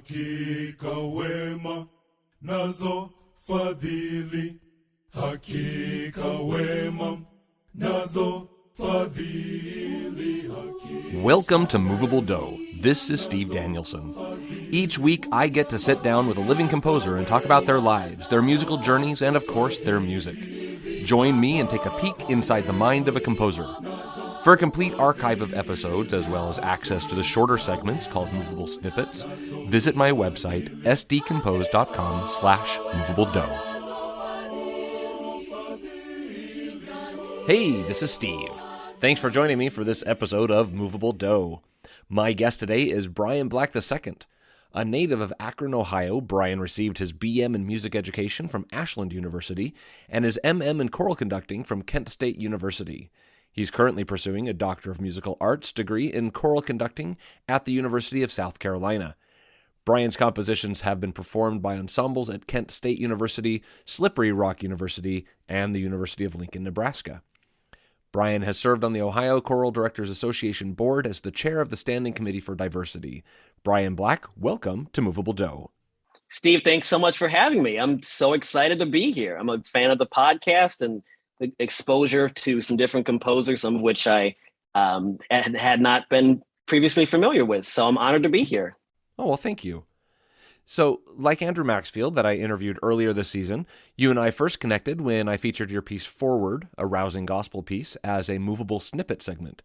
Hakika wema nazo fadhili, hakika wema nazo fadhili, hakika. Welcome to Moveable Dough. This is Steve Danielson. Each week, I get to sit down with a living composer and talk about their lives, their musical journeys, and of course, their music. Join me and take a peek inside the mind of a composer. For a complete archive of episodes, as well as access to the shorter segments called Movable Snippets, visit my website, sdcompose.com/movabledough. Hey, this is Steve. Thanks for joining me for this episode of Moveable Dough. My guest today is Bryon Black II. A native of Akron, Ohio, Bryon received his BM in music education from Ashland University and his MM in choral conducting from Kent State University. He's currently pursuing a Doctor of Musical Arts degree in choral conducting at the University of South Carolina. Bryon's compositions have been performed by ensembles at Kent State University, Slippery Rock University, and the University of Lincoln, Nebraska. Bryon has served on the Ohio Choral Directors Association Board as the chair of the Standing Committee for Diversity. Bryon Black, welcome to Moveable Dough. Steve, thanks so much for having me. I'm so excited to be here. I'm a fan of the podcast and the exposure to some different composers, some of which I had not been previously familiar with. So I'm honored to be here. Oh, well, thank you. So, like Andrew Maxfield that I interviewed earlier this season, you and I first connected when I featured your piece Forward, a rousing gospel piece, as a movable snippet segment.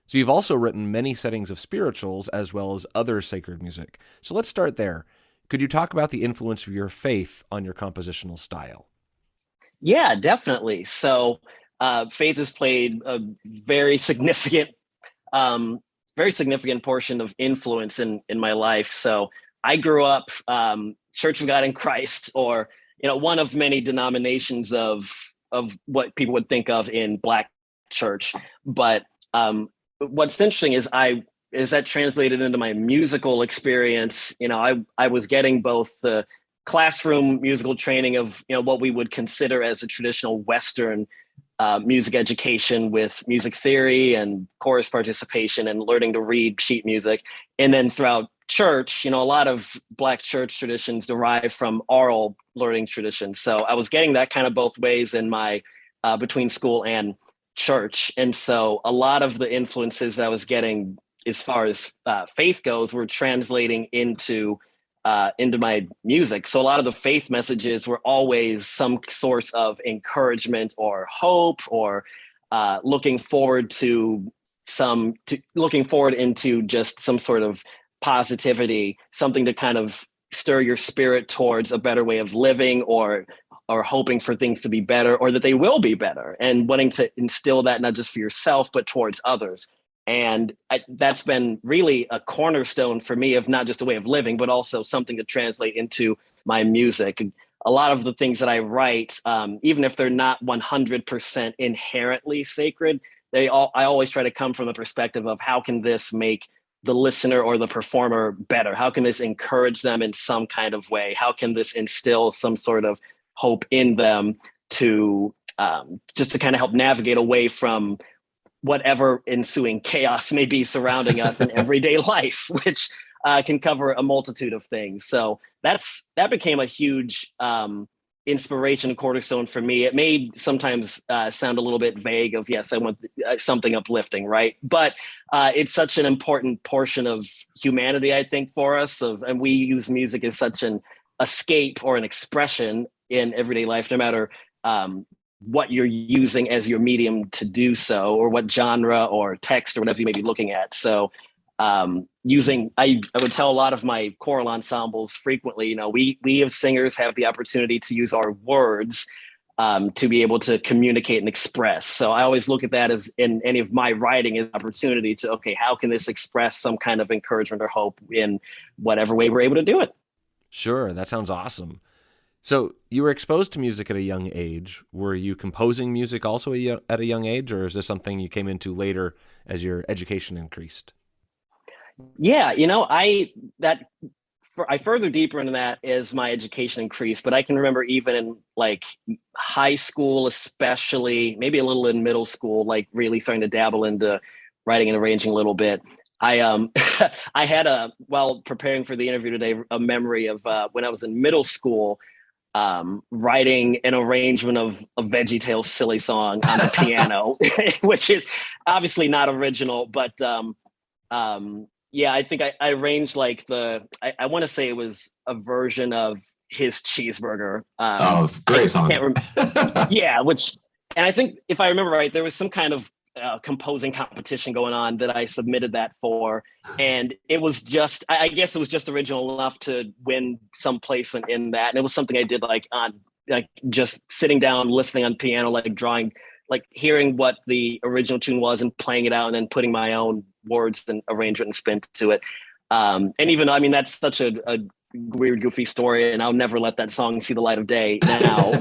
So you've also written many settings of spirituals as well as other sacred music. So let's start there. Could you talk about the influence of your faith on your compositional style? Yeah, definitely. So faith has played a very significant portion of influence in my life. So I grew up Church of God in Christ, or one of many denominations of what people would think of in Black church. But what's interesting is that translated into my musical experience. I was getting both the classroom musical training of what we would consider as a traditional Western music education with music theory and chorus participation and learning to read sheet music, and then throughout church, a lot of Black church traditions derive from oral learning traditions. So I was getting that kind of both ways in my between school and church. And so a lot of the influences that I was getting as far as faith goes were translating into my music. So a lot of the faith messages were always some source of encouragement or hope, or looking forward into just some sort of positivity, something to kind of stir your spirit towards a better way of living, or hoping for things to be better, or that they will be better, and wanting to instill that not just for yourself, but towards others. And that's been really a cornerstone for me of not just a way of living, but also something to translate into my music. A lot of the things that I write, even if they're not 100% inherently sacred, I always try to come from the perspective of how can this make the listener or the performer better? How can this encourage them in some kind of way? How can this instill some sort of hope in them to just to kind of help navigate away from whatever ensuing chaos may be surrounding us in everyday life, which can cover a multitude of things. So that became a huge inspiration cornerstone for me. It may sometimes sound a little bit vague of, yes, I want something uplifting, right? But it's such an important portion of humanity, I think, for us. And we use music as such an escape or an expression in everyday life, no matter what you're using as your medium to do so, or what genre or text or whatever you may be looking at. So I would tell a lot of my choral ensembles frequently, we as singers have the opportunity to use our words to be able to communicate and express. So I always look at that as in any of my writing as an opportunity to, okay, how can this express some kind of encouragement or hope in whatever way we're able to do it? Sure, that sounds awesome. So you were exposed to music at a young age. Were you composing music also at a young age, or is this something you came into later as your education increased? Yeah, I further deeper into that as my education increased, but I can remember even in like high school, especially maybe a little in middle school, like really starting to dabble into writing and arranging a little bit. I I had while preparing for the interview today, a memory of when I was in middle school, writing an arrangement of a VeggieTales silly song on the piano, which is obviously not original, but yeah, I think I arranged like I want to say it was a version of his cheeseburger. Oh, I great song. can't remember. Yeah, and I think if I remember right, there was some kind of composing competition going on that I submitted that for, and it was just, I guess it was just original enough to win some placement in that, and it was something I did like on like just sitting down, listening on piano, like drawing, like hearing what the original tune was and playing it out, and then putting my own words and arrangement and spin to it. And even, I mean, that's such a weird, goofy story, and I'll never let that song see the light of day now.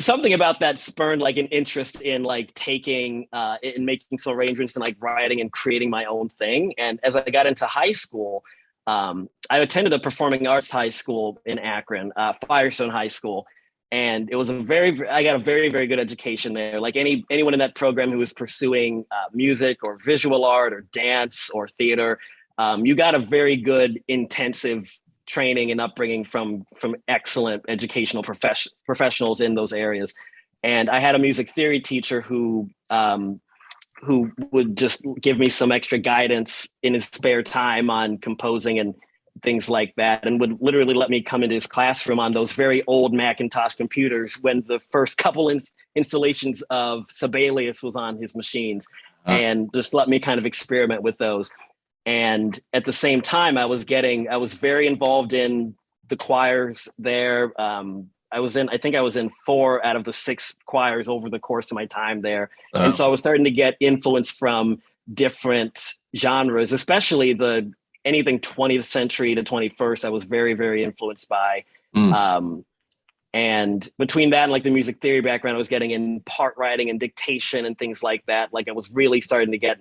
Something about that spurned like an interest in like taking in making some arrangements and like writing and creating my own thing. And as I got into high school, I attended a performing arts high school in Akron, Firestone High School, and it was I got a very, very good education there. Like anyone in that program who was pursuing music or visual art or dance or theater, you got a very good intensive training and upbringing from excellent educational professionals in those areas. And I had a music theory teacher who would just give me some extra guidance in his spare time on composing and things like that, and would literally let me come into his classroom on those very old Macintosh computers when the first couple installations of Sibelius was on his machines, and just let me kind of experiment with those. And at the same time, I was very involved in the choirs there. I think I was in 4 out of the 6 choirs over the course of my time there. And so I was starting to get influence from different genres, especially anything 20th century to 21st. I was very, very influenced by. And between that and like the music theory background, I was getting in part writing and dictation and things like that. Like I was really starting to get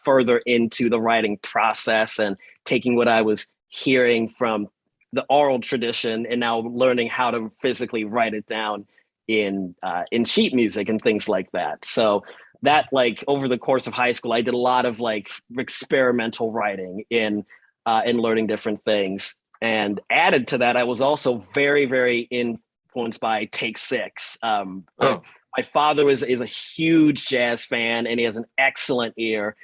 further into the writing process and taking what I was hearing from the oral tradition and now learning how to physically write it down in sheet music and things like that. So that, like, over the course of high school, I did a lot of like experimental writing in learning different things. And added to that, I was also very, very influenced by Take Six. My father is a huge jazz fan, and he has an excellent ear.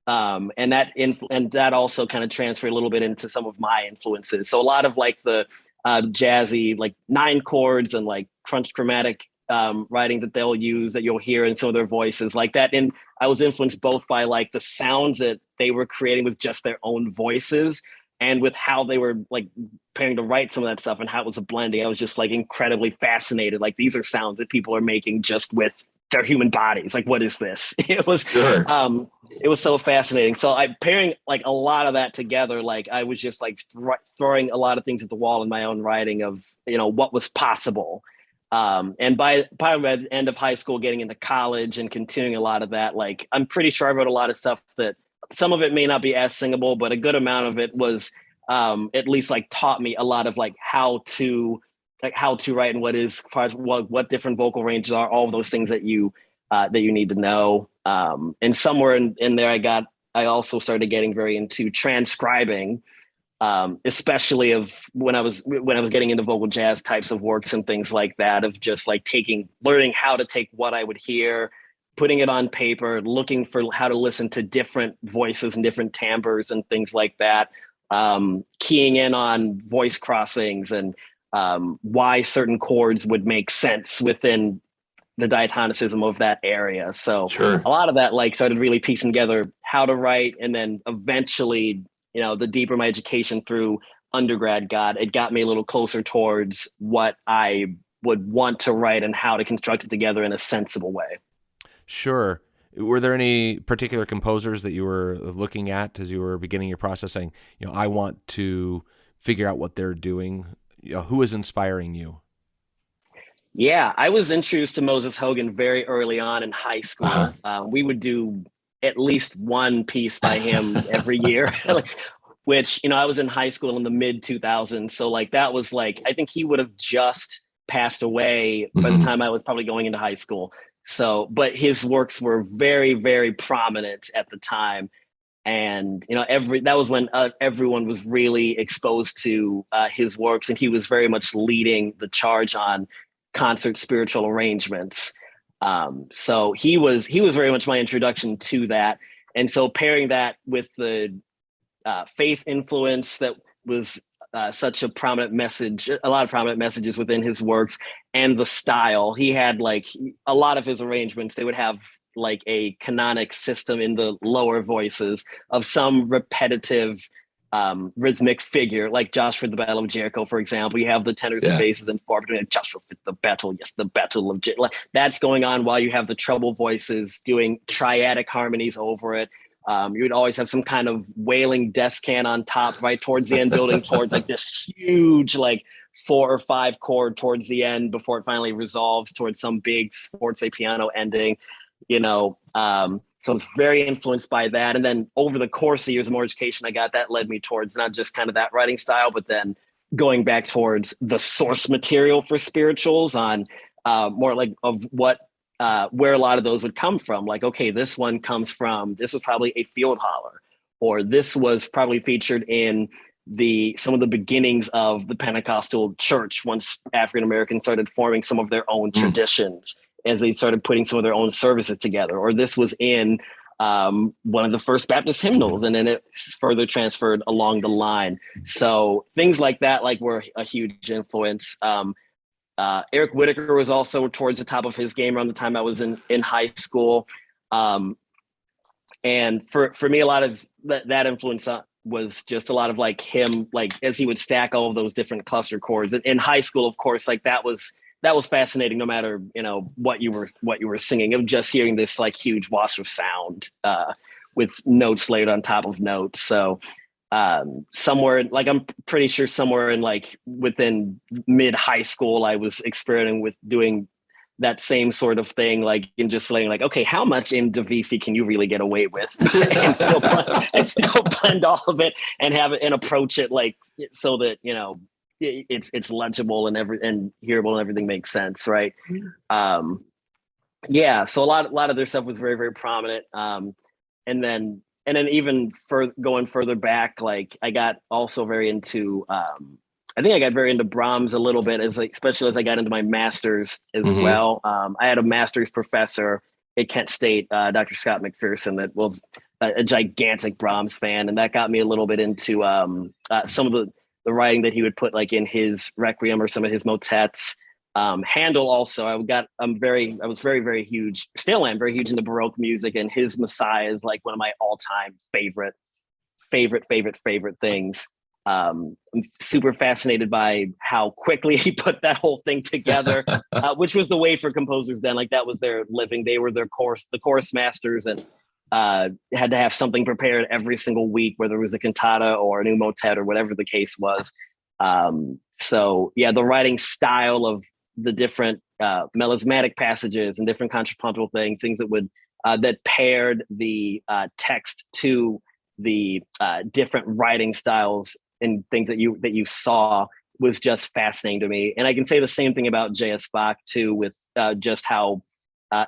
And that also kind of transferred a little bit into some of my influences. So a lot of like the jazzy, like 9 chords and like crunch chromatic writing that they'll use, that you'll hear in some of their voices like that. And I was influenced both by like the sounds that they were creating with just their own voices, and with how they were like preparing to write some of that stuff and how it was a blending. I was just like incredibly fascinated. Like, these are sounds that people are making just with their human bodies. Like, what is this? It was, it was so fascinating. So pairing like a lot of that together, like I was just like throwing a lot of things at the wall in my own writing of, what was possible. And by the end of high school, getting into college and continuing a lot of that, like, I'm pretty sure I wrote a lot of stuff that some of it may not be as singable, but a good amount of it was at least like taught me a lot of like how to write and what different vocal ranges are, all of those things that you need to know. And somewhere in there, I also started getting very into transcribing, especially of when I was getting into vocal jazz types of works and things like that, of just like learning how to take what I would hear, putting it on paper, looking for how to listen to different voices and different timbres and things like that, keying in on voice crossings and why certain chords would make sense within the diatonicism of that area. So a lot of that like started really piecing together how to write. And then eventually, the deeper my education through undergrad it got me a little closer towards what I would want to write and how to construct it together in a sensible way. Sure. Were there any particular composers that you were looking at as you were beginning your process, saying, I want to figure out what they're doing? Who is inspiring you? Yeah, I was introduced to Moses Hogan very early on in high school. We would do at least one piece by him every year, which, I was in high school in the mid 2000s. So like, that was like, I think he would have just passed away by the time I was probably going into high school. So, but his works were very, very prominent at the time. And, that was when everyone was really exposed to his works, and he was very much leading the charge on concert spiritual arrangements. So he was very much my introduction to that. And so pairing that with the faith influence that was such a prominent message, a lot of prominent messages within his works, and the style. He had like a lot of his arrangements, they would have like a canonic system in the lower voices of some repetitive rhythmic figure, like Joshua the Battle of Jericho, for example. You have the tenors and basses and four between Joshua the battle, yes, the battle of Jericho. Like, that's going on while you have the treble voices doing triadic harmonies over it. You would always have some kind of wailing descant on top, right towards the end, building towards like this huge, like 4 or 5 chord towards the end before it finally resolves towards some big sforza piano ending, so I was very influenced by that. And then over the course of years of more education I got, that led me towards not just kind of that writing style, but then going back towards the source material for spirituals on more like of what where a lot of those would come from. Like, okay, this one comes from, this was probably a field holler, or this was probably featured in some of the beginnings of the Pentecostal church once African Americans started forming some of their own traditions, as they started putting some of their own services together. Or this was in one of the first Baptist hymnals, and then it further transferred along the line. So things like that were a huge influence. Eric Whitacre was also towards the top of his game around the time I was in high school. And for me, a lot of that influence was just a lot of like him, like as he would stack all of those different cluster chords. In high school, of course, like that was fascinating, no matter, what you were singing, of just hearing this like huge wash of sound with notes laid on top of notes. So somewhere, like, I'm pretty sure somewhere in like within mid high school, I was experimenting with doing that same sort of thing, like in just saying like, okay, how much in Divisi can you really get away with and still blend all of it and have it and approach it like so that, it's legible and hearable and everything makes sense, right? So a lot of their stuff was very, very prominent. And then even going further back, like I got also very into I think I got very into Brahms a little bit, especially as I got into my master's as well. I had a master's professor at Kent State, Dr. Scott McPherson, that was a gigantic Brahms fan, and that got me a little bit into some of the writing that he would put like in his Requiem or some of his motets. Handel also, I was very, very huge, still am very huge into Baroque music, and his Messiah is like one of my all-time favorite things. I'm super fascinated by how quickly he put that whole thing together, which was the way for composers then. Like, that was their living. They were the chorus masters, and had to have something prepared every single week, whether it was a cantata or a new motet or whatever the case was. So yeah, the writing style of the different melismatic passages and different contrapuntal things that would that paired the text to the different writing styles and things that you saw was just fascinating to me. And I can say the same thing about J.S. Bach too, with just how a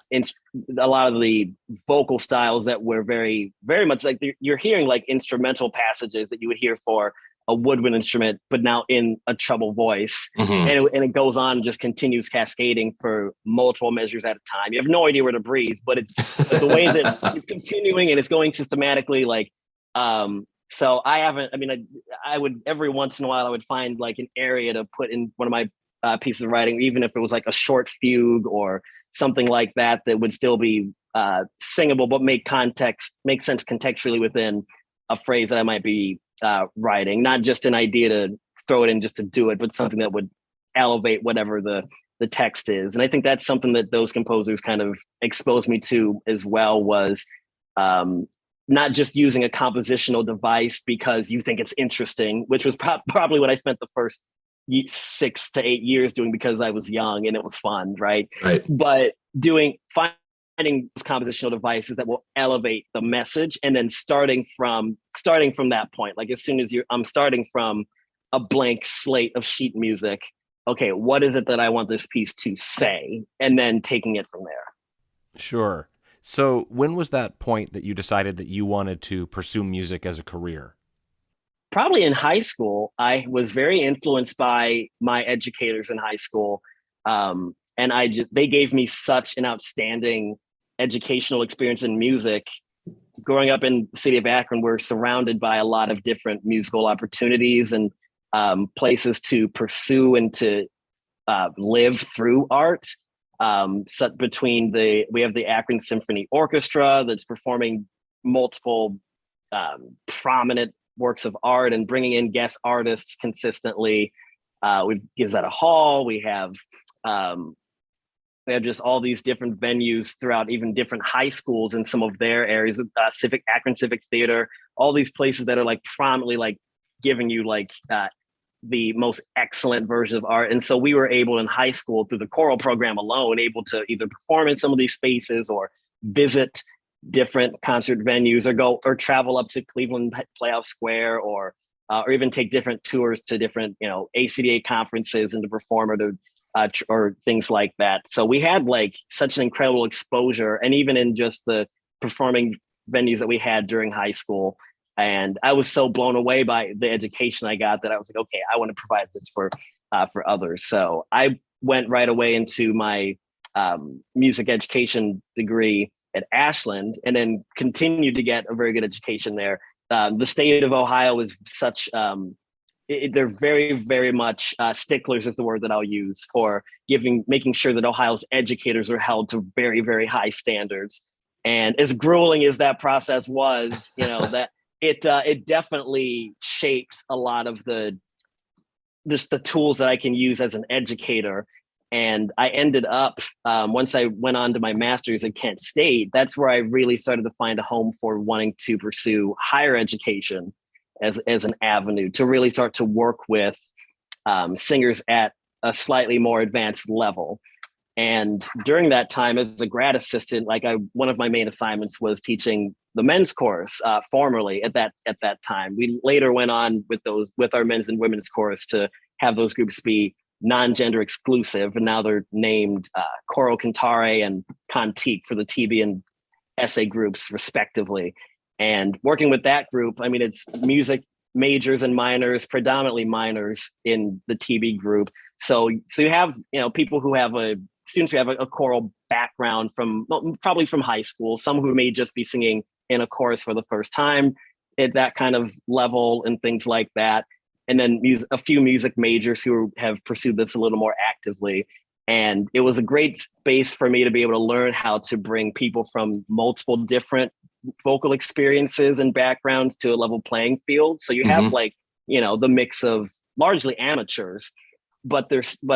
lot of the vocal styles that were very, very much like you're hearing like instrumental passages that you would hear for a woodwind instrument, but now in a treble voice. And it goes on and just continues cascading for multiple measures at a time. You have no idea where to breathe, but the way that it's continuing and it's going systematically, like, so I would every once in a while, I would find like an area to put in one of my pieces of writing, even if it was like a short fugue or something like that would still be singable, but make sense contextually within a phrase that I might be writing, not just an idea to throw it in just to do it, but something that would elevate whatever the text is. And I think that's something that those composers kind of exposed me to as well, was not just using a compositional device because you think it's interesting, which was probably what I spent the first 6 to 8 years doing because I was young and it was fun, right? But finding those compositional devices that will elevate the message, and then starting from that point, like as soon as I'm starting from a blank slate of sheet music, okay, what is it that I want this piece to say, and then taking it from there. Sure. So when was that point that you decided that you wanted to pursue music as a career? Probably in high school, I was very influenced by my educators in high school. And they gave me such an outstanding educational experience in music. Growing up in the city of Akron, we're surrounded by a lot of different musical opportunities and places to pursue and to live through art. We have the Akron Symphony Orchestra that's performing multiple prominent works of art and bringing in guest artists consistently. We've Gazetta Hall. We have just all these different venues throughout even different high schools in some of their areas. Akron Civic Theater, all these places that are like prominently like giving you like the most excellent version of art. And so we were able in high school through the choral program alone, able to either perform in some of these spaces or visit different concert venues or travel up to Cleveland Playhouse Square or even take different tours to different, ACDA conferences and to perform or things like that. So we had like such an incredible exposure, and even in just the performing venues that we had during high school. And I was so blown away by the education I got that I was like, okay, I want to provide this for others. So I went right away into my music education degree at Ashland, and then continued to get a very good education there. The state of Ohio is such they're very, very much sticklers is the word that I'll use for making sure that Ohio's educators are held to very, very high standards. And as grueling as that process was, that it definitely shapes a lot of the tools that I can use as an educator. And I ended up, once I went on to my master's at Kent State, that's where I really started to find a home for wanting to pursue higher education as an avenue to really start to work with singers at a slightly more advanced level. And during that time as a grad assistant, one of my main assignments was teaching the men's chorus formerly at that time. We later went on with our men's and women's chorus to have those groups be non-gender exclusive, and now they're named Coro Cantare and Cantique for the TB and essay groups respectively. And working with that group, I mean, it's music majors and minors, predominantly minors in the TB group. So you have people who have students who have a choral background probably from high school, some who may just be singing in a chorus for the first time at that kind of level and things like that. And then a few music majors who have pursued this a little more actively. And it was a great space for me to be able to learn how to bring people from multiple different vocal experiences and backgrounds to a level playing field. So you have the mix of largely amateurs, but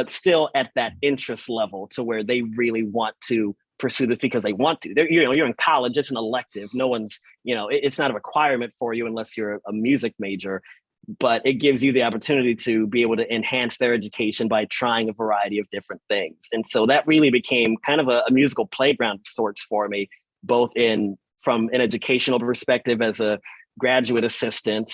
still at that interest level to where they really want to pursue this because they want to. You're in college, it's an elective. No one's, it's not a requirement for you unless you're a music major, but it gives you the opportunity to be able to enhance their education by trying a variety of different things. And so that really became kind of a musical playground of sorts for me, both from an educational perspective as a graduate assistant,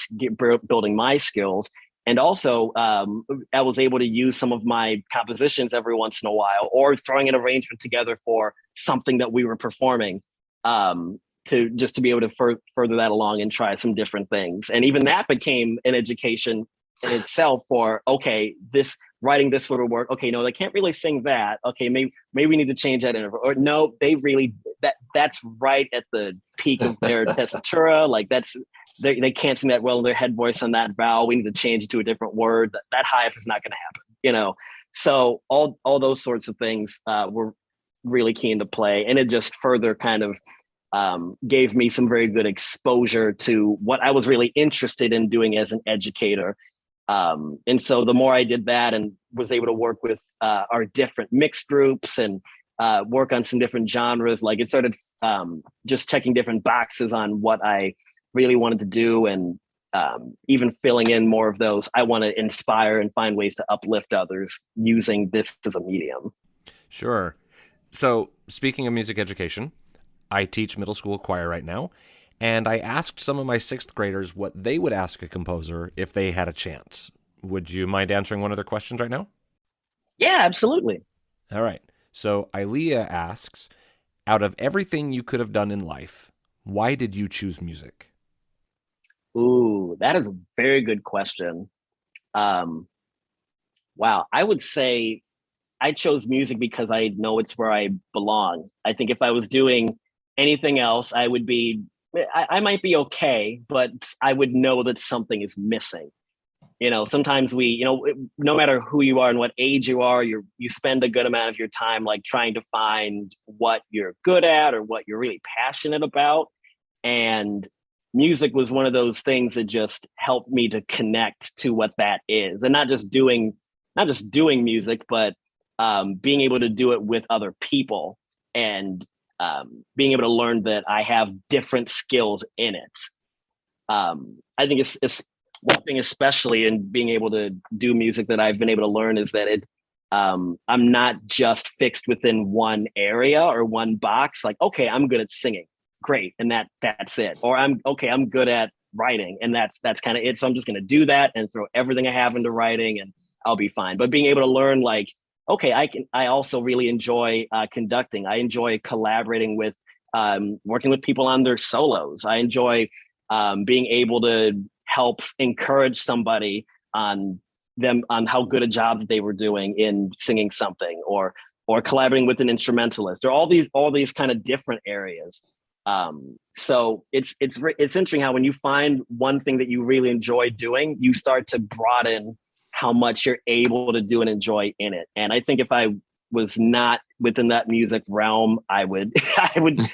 building my skills. And also, I was able to use some of my compositions every once in a while, or throwing an arrangement together for something that we were performing, to be able to further that along and try some different things. And even that became an education in itself for, okay, writing this sort of work. Okay, no, they can't really sing that. Okay, maybe we need to change that interval. Or no, they really that's right at the peak of their tessitura. Like they can't sing that well in their head voice on that vowel. We need to change it to a different word. That high F is not going to happen. So all those sorts of things were really keen to play, and it just further kind of gave me some very good exposure to what I was really interested in doing as an educator. And so the more I did that and was able to work with our different mixed groups and work on some different genres, like it started just checking different boxes on what I really wanted to do, and even filling in more of those. I want to inspire and find ways to uplift others using this as a medium. Sure. So speaking of music education, I teach middle school choir right now, and I asked some of my sixth graders what they would ask a composer if they had a chance. Would you mind answering one of their questions right now? Yeah, absolutely. All right. So Ilea asks, Out of everything you could have done in life, why did you choose music? Ooh, that is a very good question. Um, wow, I would say I chose music because I know it's where I belong. I think if I was doing anything else, I might be okay, but I would know that something is missing. Sometimes no matter who you are and what age you are, you spend a good amount of your time like trying to find what you're good at or what you're really passionate about. And music was one of those things that just helped me to connect to what that is, and not just doing music, but being able to do it with other people, and being able to learn that I have different skills in it. I think it's one thing, especially in being able to do music, that I've been able to learn is that I'm not just fixed within one area or one box. Like, okay, I'm good at singing, great, and that's it. Or I'm good at writing, and that's kind of it. So I'm just going to do that and throw everything I have into writing, and I'll be fine. But being able to learn, like, okay, I also really enjoy conducting. I enjoy collaborating with, working with people on their solos. I enjoy being able to help encourage somebody on how good a job that they were doing in singing something, or collaborating with an instrumentalist, or all these kind of different areas. So it's interesting how when you find one thing that you really enjoy doing, you start to broaden how much you're able to do and enjoy in it. And I think if I was not within that music realm, I would,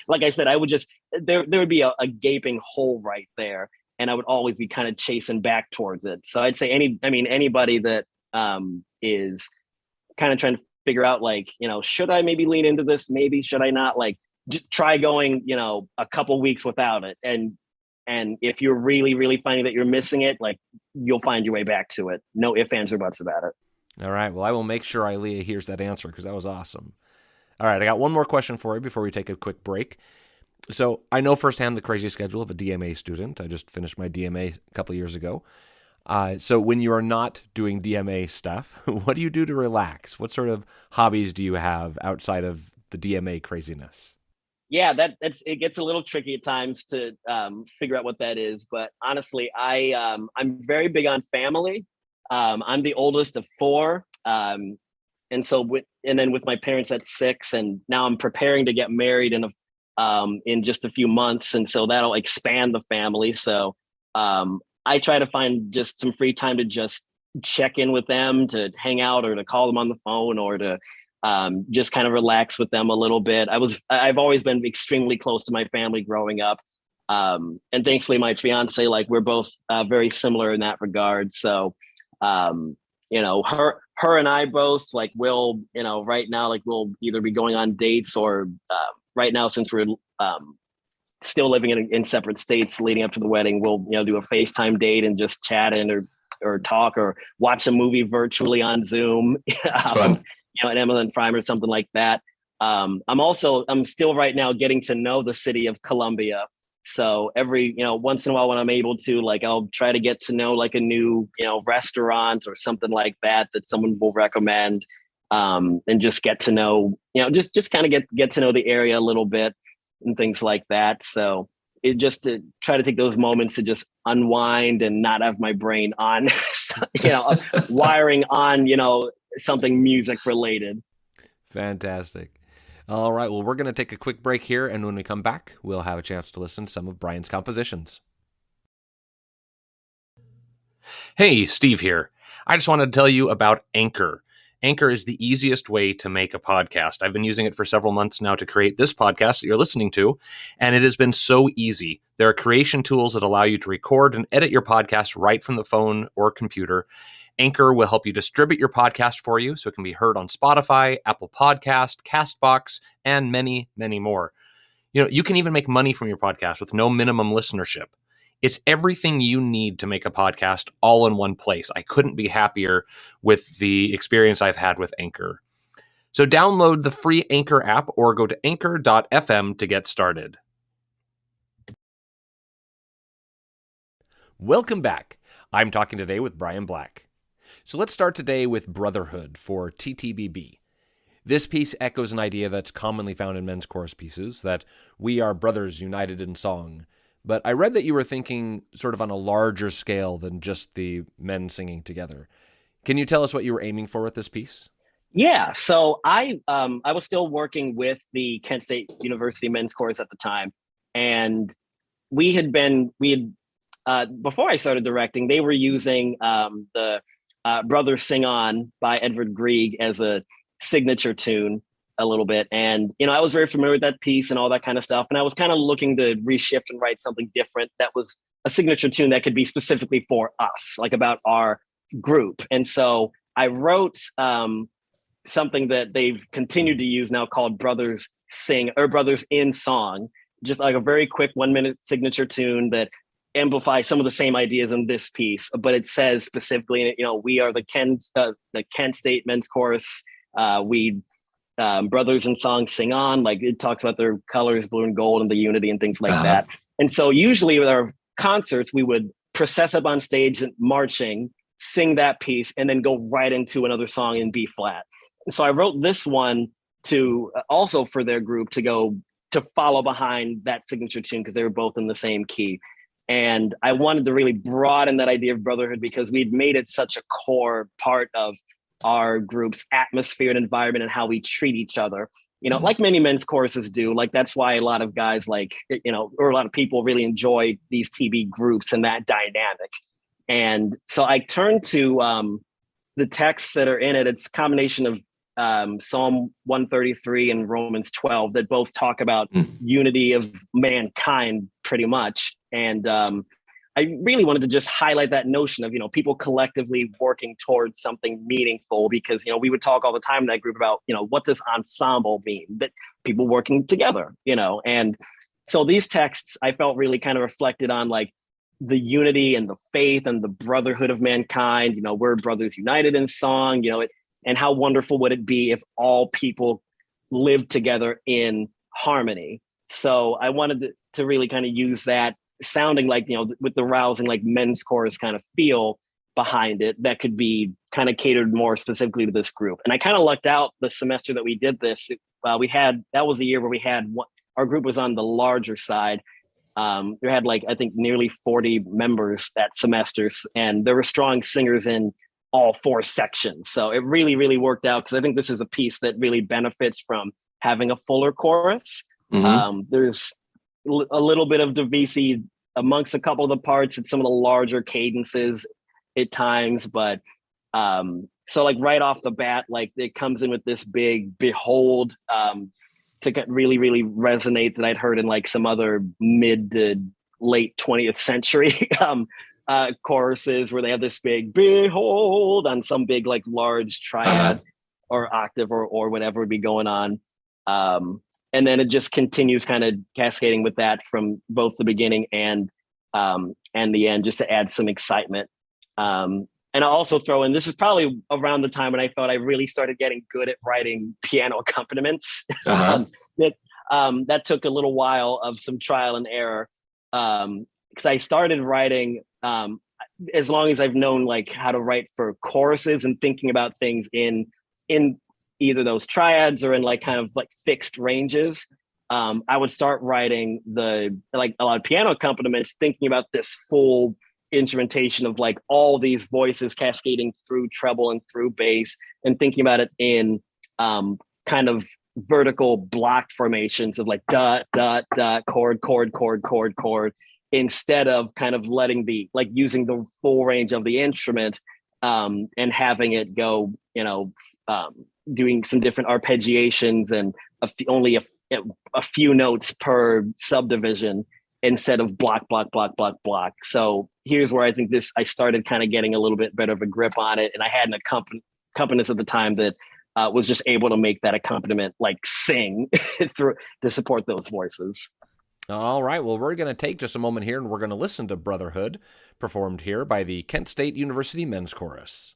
like I said, I would just, there would be a gaping hole right there. And I would always be kind of chasing back towards it. So I'd say anybody that is kind of trying to figure out, like, should I maybe lean into this? Maybe should I not? Like, just try going, a couple weeks without it. And if you're really, really finding that you're missing it, like, you'll find your way back to it. No ifs, ands, or buts about it. All right. Well, I will make sure Ilea hears that answer because that was awesome. All right. I got one more question for you before we take a quick break. So I know firsthand the crazy schedule of a DMA student. I just finished my DMA a couple of years ago. So when you are not doing DMA stuff, what do you do to relax? What sort of hobbies do you have outside of the DMA craziness? Yeah, it gets a little tricky at times to figure out what that is. But honestly, I'm very big on family. I'm the oldest of four, and then with my parents at 6, and now I'm preparing to get married in just a few months, and so that'll expand the family. So I try to find just some free time to just check in with them, to hang out, or to call them on the phone, or to just kind of relax with them a little bit. I've always been extremely close to my family growing up. And thankfully my fiance, like, we're both very similar in that regard. So, her and I both, like, will, right now, like, we'll either be going on dates, or right now, since we're still living in separate states leading up to the wedding, we'll, do a FaceTime date and just chat or talk, or watch a movie virtually on Zoom. It's fun. An Amazon Prime or something like that. I'm still right now getting to know the city of Columbia. So every, once in a while when I'm able to, like, I'll try to get to know, like, a new, restaurant or something like that someone will recommend, and just get to know, just kind of get to know the area a little bit and things like that. So it just to try to take those moments to just unwind and not have my brain on, wiring on, something music related. Fantastic. All right. Well, we're going to take a quick break here, and when we come back, we'll have a chance to listen to some of Bryon's compositions. Hey, Steve here. I just wanted to tell you about Anchor. Anchor is the easiest way to make a podcast. I've been using it for several months now to create this podcast that you're listening to, and it has been so easy. There are creation tools that allow you to record and edit your podcast right from the phone or computer. Anchor will help you distribute your podcast for you so it can be heard on Spotify, Apple Podcast, CastBox, and many, many more. You can even make money from your podcast with no minimum listenership. It's everything you need to make a podcast all in one place. I couldn't be happier with the experience I've had with Anchor. So download the free Anchor app or go to anchor.fm to get started. Welcome back. I'm talking today with Bryon Black. So let's start today with Brotherhood for TTBB. This piece echoes an idea that's commonly found in men's chorus pieces, that we are brothers united in song. But I read that you were thinking sort of on a larger scale than just the men singing together. Can you tell us what you were aiming for with this piece? Yeah, so I was still working with the Kent State University men's chorus at the time, and we had before I started directing, they were using the Brothers Sing On by Edvard Grieg as a signature tune a little bit. And, I was very familiar with that piece and all that kind of stuff. And I was kind of looking to reshift and write something different that was a signature tune that could be specifically for us, like about our group. And so I wrote something that they've continued to use now called Brothers Sing or Brothers in Song, just like a very quick 1-minute signature tune that amplifies some of the same ideas in this piece, but it says specifically, we are the Kent State men's chorus. We Brothers in Song Sing On, like it talks about their colors, blue and gold, and the unity and things like that. And so usually with our concerts, we would process up on stage and marching, sing that piece, and then go right into another song in B flat. And so I wrote this one to also for their group to go to follow behind that signature tune because they were both in the same key. And I wanted to really broaden that idea of brotherhood because we'd made it such a core part of our group's atmosphere and environment and how we treat each other, like many men's choruses do. Like that's why a lot of guys or a lot of people really enjoy these TB groups and that dynamic. And so I turned to the texts that are in it. It's a combination of Psalm 133 and Romans 12 that both talk about unity of mankind pretty much. And I really wanted to just highlight that notion of, people collectively working towards something meaningful because, we would talk all the time in that group about, what does ensemble mean? That people working together, and so these texts I felt really kind of reflected on like the unity and the faith and the brotherhood of mankind. We're brothers united in song, and how wonderful would it be if all people lived together in harmony? So I wanted to really kind of use that sounding like, with the rousing, like men's chorus kind of feel behind it that could be kind of catered more specifically to this group. And I kind of lucked out the semester that we did this. That was the year where we had our group was on the larger side. We had I think nearly 40 members that semester, and there were strong singers in all 4 sections. So it really, really worked out because I think this is a piece that really benefits from having a fuller chorus. There's a little bit of DeVisi amongst a couple of the parts and some of the larger cadences at times, but so right off the bat, it comes in with this big behold to get really, really resonate that I'd heard in some other mid to late 20th century choruses where they have this big behold on some big large triad or octave or whatever would be going on. And then it just continues kind of cascading with that from both the beginning and the end, just to add some excitement. And I'll also throw in, this is probably around the time when I felt I really started getting good at writing piano accompaniments. That took a little while of some trial and error. Because I started writing, as long as I've known how to write for choruses and thinking about things in either those triads or in kind of fixed ranges, I would start writing a lot of piano accompaniments, thinking about this full instrumentation of all these voices cascading through treble and through bass, and thinking about it in kind of vertical block formations of dot, dot, dot, chord, chord, chord, chord, chord, instead of kind of letting using the full range of the instrument and having it go, doing some different arpeggiations and only a few notes per subdivision instead of block, block, block, block, block. So here's where I think I started kind of getting a little bit better of a grip on it. And I had an accompanist at the time that was just able to make that accompaniment sing through to support those voices. All right. Well, we're going to take just a moment here and we're going to listen to Brotherhood, performed here by the Kent State University Men's Chorus.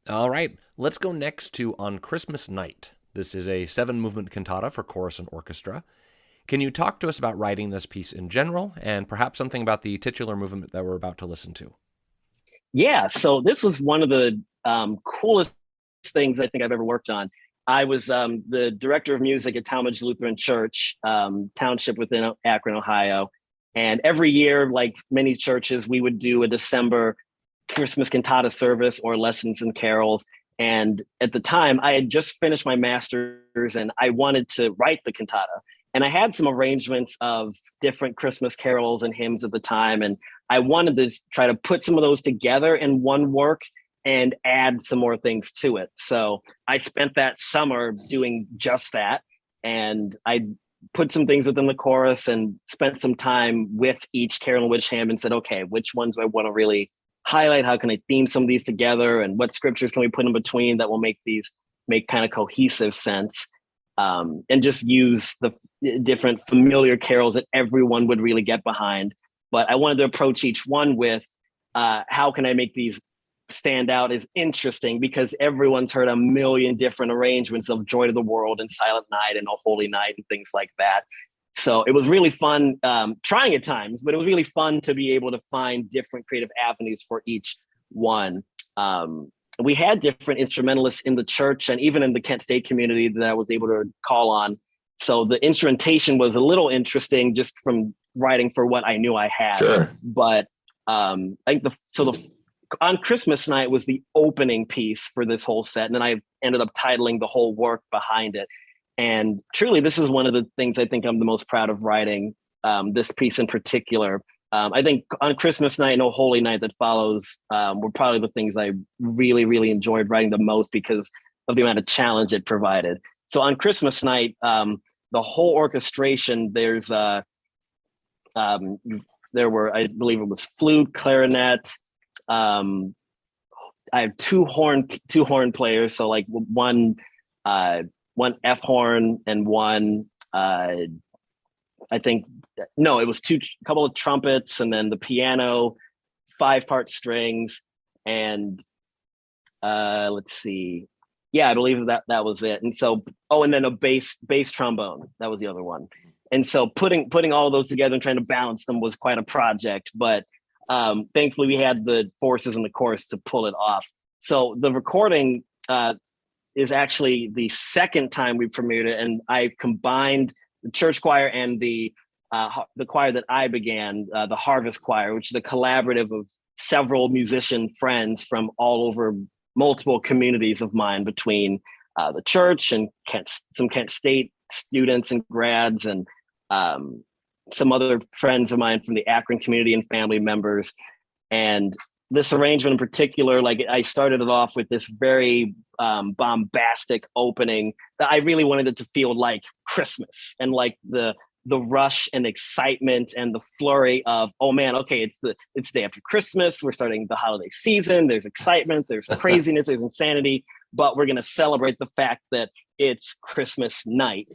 All right, let's go next to On Christmas Night. This is a 7-movement cantata for chorus and orchestra. Can you talk to us about writing this piece in general, and perhaps something about the titular movement that we're about to listen to? Yeah, so this was one of the coolest things I think I've ever worked on. I was the director of music at Talmadge Lutheran Church, township within Akron, Ohio. And every year, like many churches, we would do a December Christmas cantata service or lessons and carols. And at the time, I had just finished my master's and I wanted to write the cantata. And I had some arrangements of different Christmas carols and hymns at the time. And I wanted to try to put some of those together in one work and add some more things to it. So I spent that summer doing just that. And I put some things within the chorus and spent some time with each carol and which hymn and said, okay, which ones do I want to really highlight? How can I theme some of these together? And what scriptures can we put in between that will make these make kind of cohesive sense? And just use the different familiar carols that everyone would really get behind. But I wanted to approach each one with how can I make these stand out as interesting, because everyone's heard a million different arrangements of Joy to the World and Silent Night and O Holy Night and things like that. So it was really fun trying at times, but it was really fun to be able to find different creative avenues for each one. We had different instrumentalists in the church and even in the Kent State community that I was able to call on. So the instrumentation was a little interesting just from writing for what I knew I had. Sure. But I think On Christmas Night was the opening piece for this whole set. And then I ended up titling the whole work behind it. And truly, this is one of the things I think I'm the most proud of writing, this piece in particular. I think On Christmas Night and O Holy Night that follows were probably the things I really, really enjoyed writing the most because of the amount of challenge it provided. So on Christmas Night, the whole orchestration, there were, I believe it was flute, clarinet. I have two horn players. So like one F horn and one, it was a couple of trumpets and then the piano, 5-part strings, and let's see. Yeah, I believe that was it. And so, and then a bass trombone. That was the other one. And so putting all those together and trying to balance them was quite a project. But thankfully, we had the forces in the chorus to pull it off. So the recording is actually the second time we premiered it, and I combined the church choir and the choir that I began, the Harvest Choir, which is a collaborative of several musician friends from all over multiple communities of mine between the church and some Kent State students and grads and some other friends of mine from the Akron community and family members. And this arrangement in particular, like I started it off with this very bombastic opening that I really wanted it to feel like Christmas and like the rush and excitement and the flurry of, oh man, okay, it's the day after Christmas. We're starting the holiday season. There's excitement, there's craziness, there's insanity, but we're going to celebrate the fact that it's Christmas night.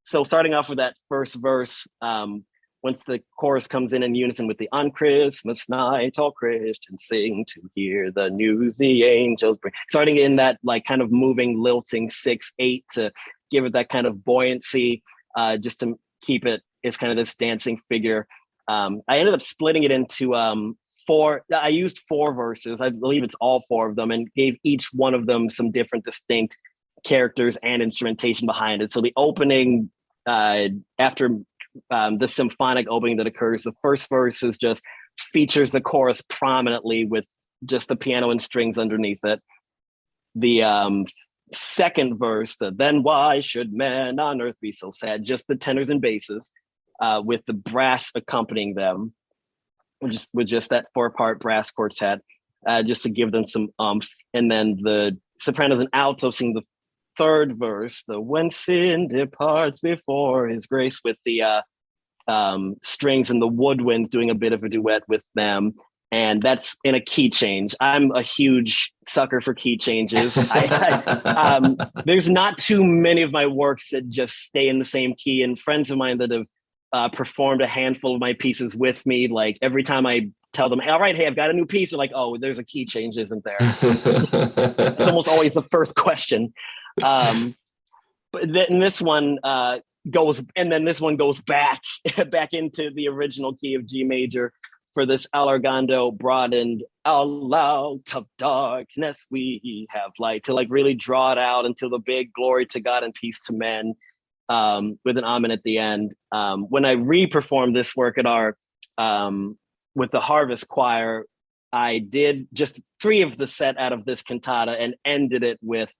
So starting off with that first verse, once the chorus comes in unison with the On Christmas night, all Christians sing to hear the news the angels bring. Starting in that like kind of moving, lilting 6/8 to give it that kind of buoyancy, just to keep it as kind of this dancing figure. I ended up splitting it into 4. I used 4 verses. I believe it's all 4 of them, and gave each one of them some different distinct characters and instrumentation behind it. So the opening, after the symphonic opening that occurs, the first verse is just features the chorus prominently with just the piano and strings underneath it. The second verse, the then why should men on earth be so sad, just the tenors and basses with the brass accompanying them, with just that 4-part brass quartet, just to give them some umph. And then the sopranos and alto sing the third verse, the when sin departs before his grace, with the strings and the woodwinds doing a bit of a duet with them. And that's in a key change. I'm a huge sucker for key changes. There's not too many of my works that just stay in the same key. And friends of mine that have performed a handful of my pieces with me, like every time I tell them, all right, hey, I've got a new piece. They're like, oh, there's a key change, isn't there? It's almost always the first question. But then this one goes back into the original key of G major for this Alargando broadened, out of darkness we have light, to like really draw it out until the big glory to God and peace to men, with an amen at the end. When I re-performed this work at our with the Harvest Choir, I did just 3 of the set out of this cantata and ended it with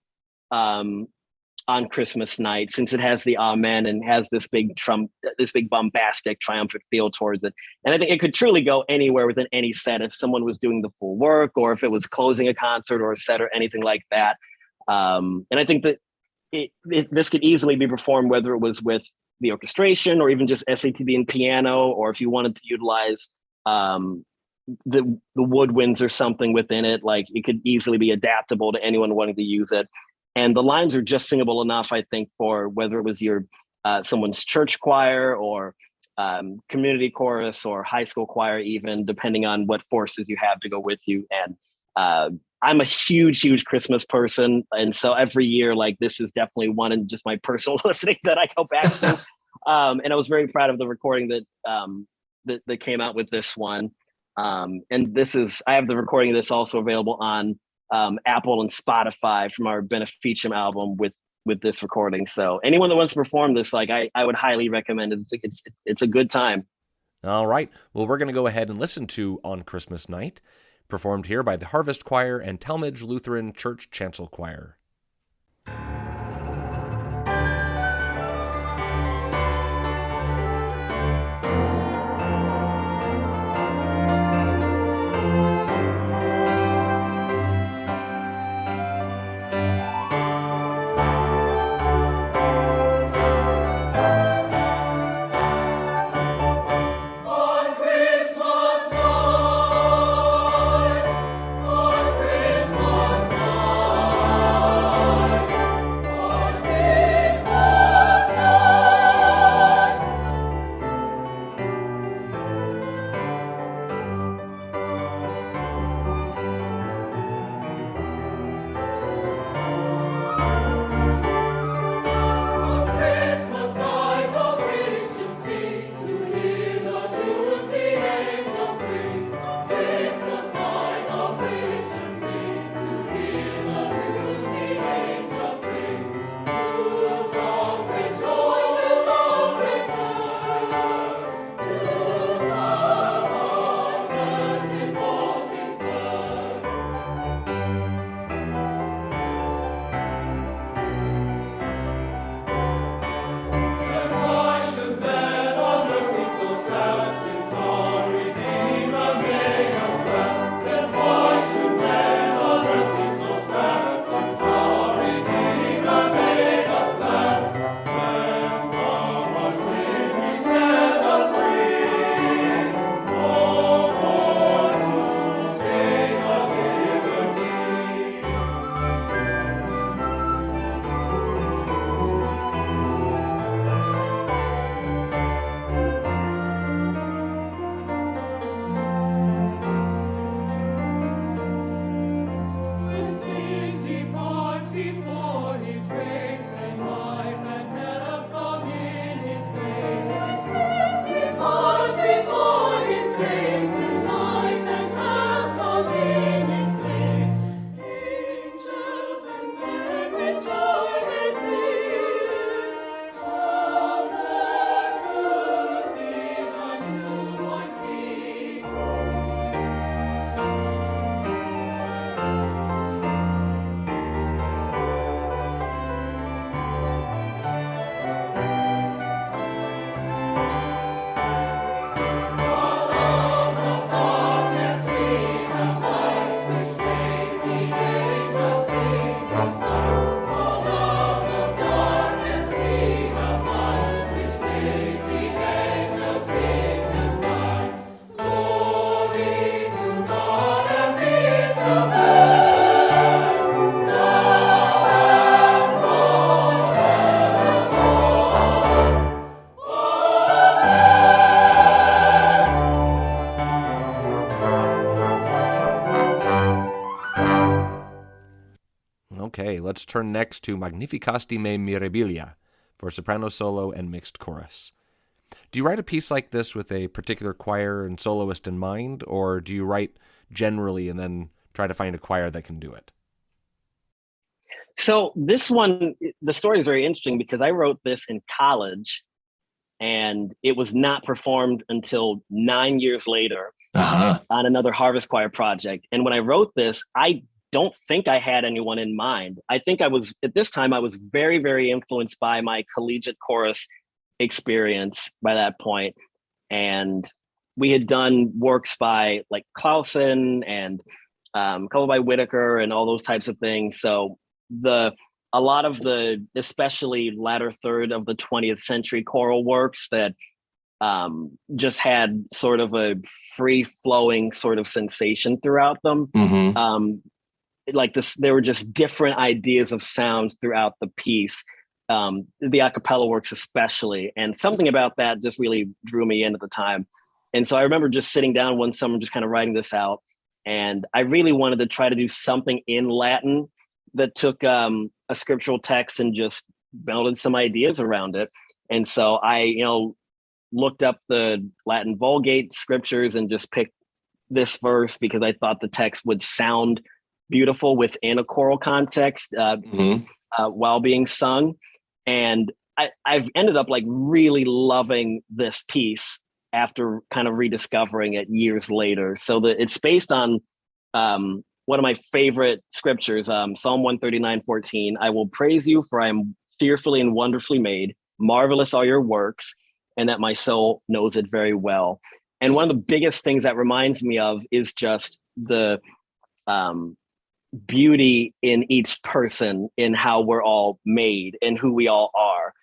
On Christmas Night, since it has the amen and has this big bombastic, triumphant feel towards it. And I think it could truly go anywhere within any set if someone was doing the full work, or if it was closing a concert or a set or anything like that. And I think that this could easily be performed whether it was with the orchestration or even just SATB and piano, or if you wanted to utilize the woodwinds or something within it, like it could easily be adaptable to anyone wanting to use it. And the lines are just singable enough, I think, for whether it was your someone's church choir or community chorus or high school choir, even depending on what forces you have to go with you. And I'm a huge Christmas person, and so every year, like, this is definitely one in just my personal listening that I go back to. And I was very proud of the recording that came out with this one. And I have the recording of this also available on Apple and Spotify from our Beneficium album with this recording. So anyone that wants to perform this, like, I would highly recommend it. It's a good time. All right. Well, we're going to go ahead and listen to On Christmas Night, performed here by the Harvest Choir and Talmadge Lutheran Church Chancel Choir. On Christmas night, Okay, let's turn next to Magnificasti me mirabilia for soprano solo and mixed chorus. Do you write a piece like this with a particular choir and soloist in mind, or do you write generally and then try to find a choir that can do it? So this one, the story is very interesting because I wrote this in college and it was not performed until 9 years later on another Harvest Choir project. And when I wrote this, I don't think I had anyone in mind. I think I was, at this time, I was very, very influenced by my collegiate chorus experience by that point. And we had done works by like Clausen and a couple by Whitaker and all those types of things. So a lot of the, especially latter third of the 20th century choral works that just had sort of a free flowing sort of sensation throughout them. Like this, there were just different ideas of sounds throughout the piece. The a cappella works especially, and something about that just really drew me in at the time. And so I remember just sitting down one summer, just kind of writing this out. And I really wanted to try to do something in Latin that took a scriptural text and just melded some ideas around it. And so I, looked up the Latin Vulgate scriptures and just picked this verse because I thought the text would sound beautiful within a choral context while being sung. And I've ended up like really loving this piece after kind of rediscovering it years later. So it's based on one of my favorite scriptures, Psalm 139:14. I will praise you, for I am fearfully and wonderfully made. Marvelous are your works, and that my soul knows it very well. And one of the biggest things that reminds me of is just the beauty in each person, in how we're all made and who we all are.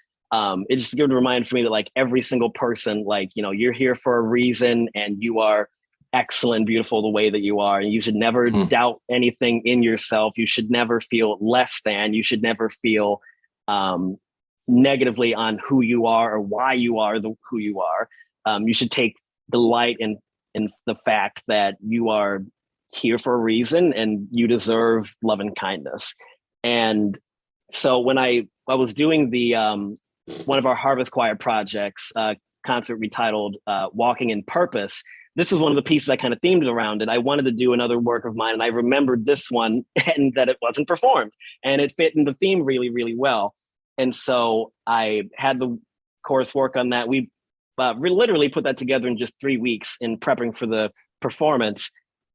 It's just a good reminder for me that like every single person, like, you're here for a reason and you are excellent, beautiful the way that you are. And you should never doubt anything in yourself. You should never feel less than. You should never feel negatively on who you are or why you are who you are. You should take delight in the fact that you are here for a reason and you deserve love and kindness. And so when I was doing the one of our Harvest Choir projects, concert retitled Walking in Purpose, this was one of the pieces I kind of themed around it. I wanted to do another work of mine, and I remembered this one and that it wasn't performed, and it fit in the theme really, really well. And so I had the chorus work on that. We literally put that together in just 3 weeks in prepping for the performance.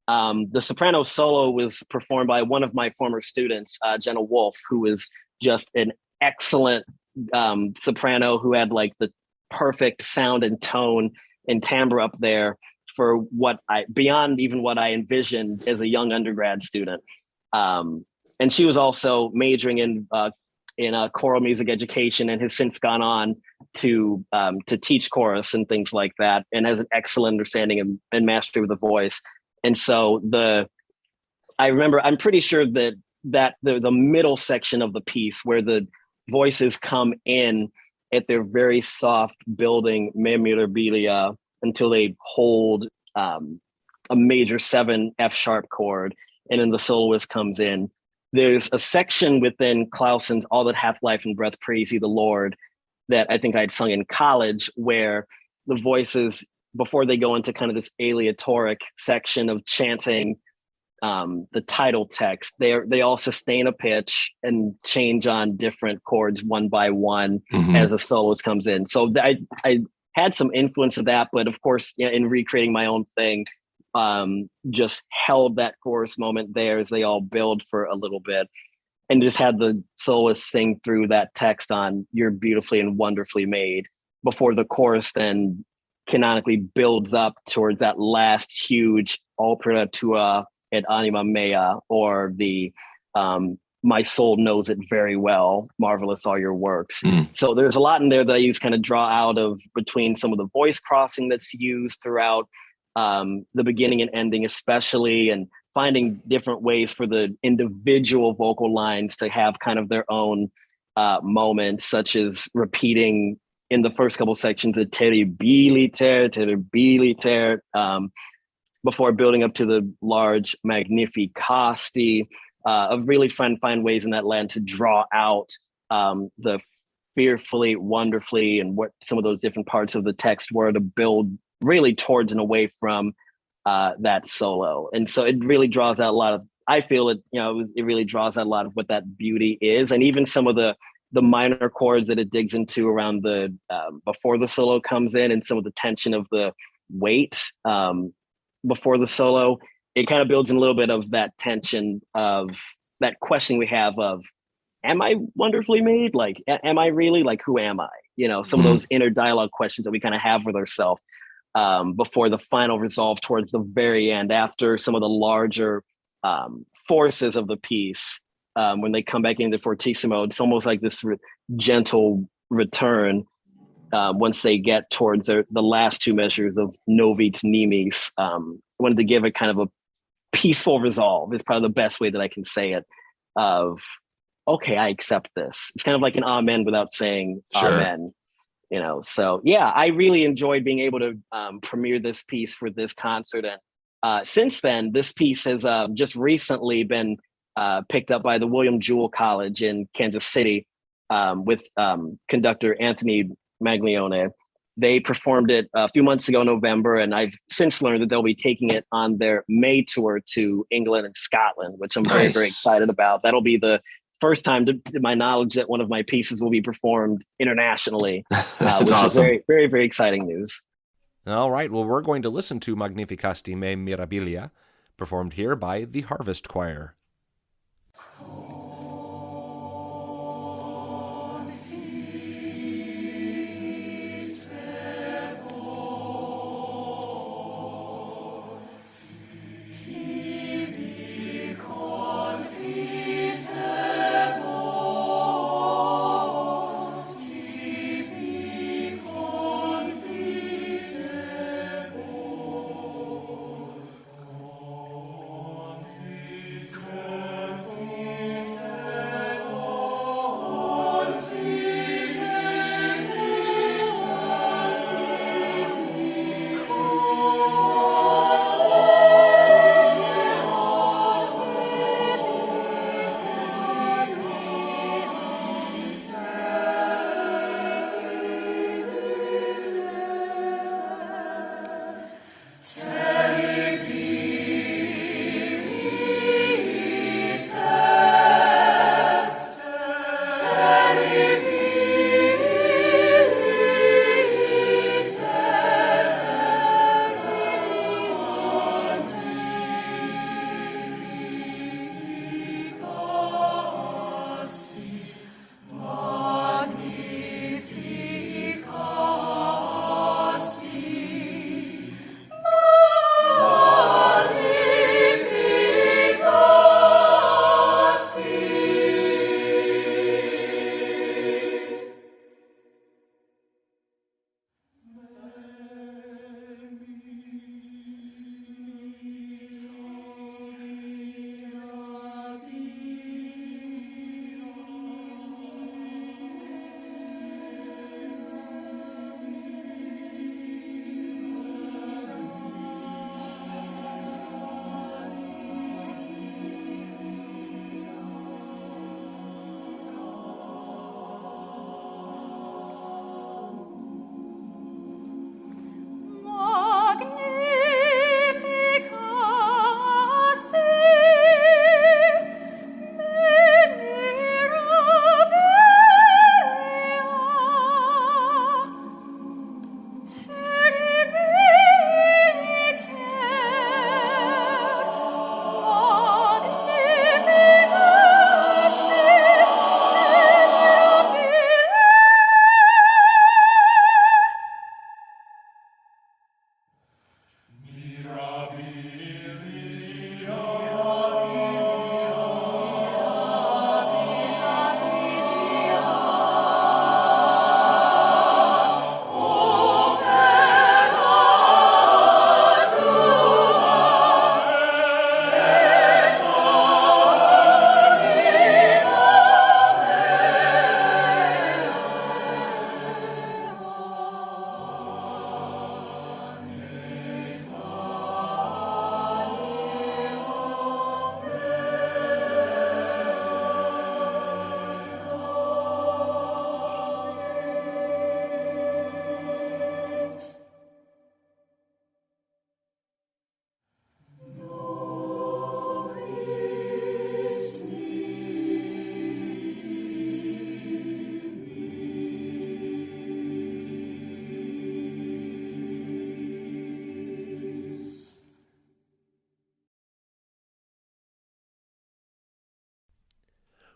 The soprano solo was performed by one of my former students, Jenna Wolf, who was just an excellent soprano who had like the perfect sound and tone and timbre up there for beyond even what I envisioned as a young undergrad student. And she was also majoring in choral music education and has since gone on to teach chorus and things like that, and has an excellent understanding and mastery of the voice. And so I'm pretty sure that the middle section of the piece where the voices come in at their very soft building memorabilia until they hold a major 7 F sharp chord, and then the soloist comes in. There's a section within Clausen's All That Hath Life and Breath Praise Ye the Lord that I think I'd sung in college, where the voices, before they go into kind of this aleatoric section of chanting the title text, they all sustain a pitch and change on different chords one by one as a soloist comes in. So I had some influence of that, but of course, in recreating my own thing, just held that chorus moment there as they all build for a little bit, and just had the soloist sing through that text on "You're beautifully and wonderfully made" before the chorus then canonically builds up towards that last huge "Opera tua et anima mea," or the "My soul knows it very well, marvelous are your works." So there's a lot in there that I use kind of draw out of between some of the voice crossing that's used throughout the beginning and ending especially, and finding different ways for the individual vocal lines to have kind of their own moments, such as repeating in the first couple sections the terribiliter, terribiliter, before building up to the large Magnificasti, of really trying to find ways in that land to draw out the fearfully, wonderfully, and what some of those different parts of the text were to build really towards and away from that solo. And so it really draws out a lot of, I feel it, it really draws out a lot of what that beauty is. And even some of the minor chords that it digs into around the before the solo comes in, and some of the tension of the weight before the solo, it kind of builds in a little bit of that tension of that question we have of, am I wonderfully made? Like, am I really? Like, who am I? Some of those inner dialogue questions that we kind of have with ourselves before the final resolve towards the very end, after some of the larger forces of the piece. When they come back into fortissimo, it's almost like this gentle return once they get towards the last two measures of Novit Nimis. Wanted to give it kind of a peaceful resolve is probably the best way that I can say it, of, okay, I accept this. It's kind of like an amen without saying amen. So yeah, I really enjoyed being able to premiere this piece for this concert. And since then, this piece has just recently been picked up by the William Jewell College in Kansas City with conductor Anthony Maglione. They performed it a few months ago in November, and I've since learned that they'll be taking it on their May tour to England and Scotland, which I'm very, very excited about. That'll be the first time, to my knowledge, that one of my pieces will be performed internationally, which is very, very, very exciting news. All right, well, we're going to listen to Magnificasti me Mirabilia, performed here by the Harvest Choir. Confite